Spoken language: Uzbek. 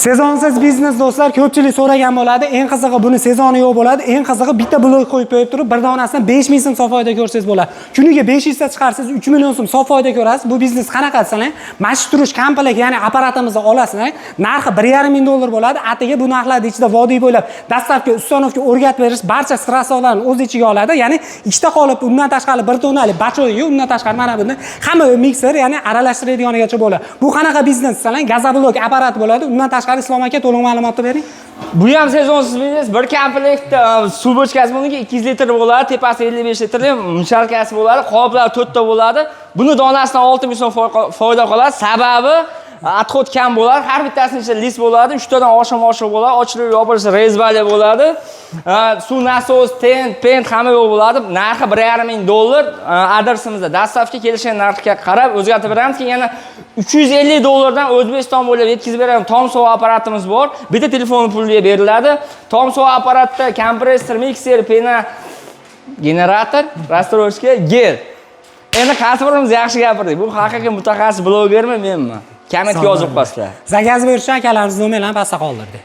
Sezonsiz biznes do'stlar ko'pchilik so'ragan bo'ladi. Eng qizig'i buni sezoni yo'q bo'ladi. Eng qizig'i bitta blok qo'yib turib, bir donasidan 5000 so'm sof foyda ko'rsangiz bo'ladi. Kuniga 500 ta chiqarsangiz 3 million so'm sof foyda ko'rasiz. Bu biznes qanaqa desangiz, mashturish komplet, ya'ni apparatimizni olasiz. Narxi 1,5 ming dollar bo'ladi. Atiga bu narxlarni ichida vodiy bo'ylab dastavka, ustanovka o'rgatib berish barcha strassovlarni o'z ichiga oladi. Ya'ni ikkita qolip, undan tashqari bir tonali bachoyi, undan tashqari mana buni hamma mikser, ya'ni aralashtiradiganigacha bo'ladi. Bu qanaqa biznes desangiz, gazoblok apparat bo'ladi. Undan tashqari Islom aka to'liq ma'lumotni bering. Bu ham sezonsiz biznes. Bir komplekt suv bochkasi bunga 200 litr bo'ladi, tepasi 55 litrli musharkasi bo'ladi, qoplar 4 ta bo'ladi. Buni donasidan 6000 so'm foyda qoladi. Sababi отход kam bo'ladi. Har bittasinin ichida list bo'ladi. 3 tadan oshiq bo'ladi. Ochilib yopilishi rezbali bo'ladi. Suv nasos, pent hamma yo'q bo'ladi. Narxi 1,5 ming dollar. Adresimizda dastavka kelishgan narxga qarab o'zgartirib beramiz. Keyin yana 350 dollardan O'zbekiston bo'ylab yetkazib beradigan tom suv apparatimiz bor. Bitta telefon puliga beriladi. Tom suv apparatda kompressor, mikser, pena, generator, rastorovka, gel. Endi qaysi birimiz yaxshi gapirdik? Bu haqiqiy mutaxassis blogermi, menmi? Kommentga yozib qo'yasizlar. Zakaz berish akalarimiz nomerlarini pastda qoldirdik.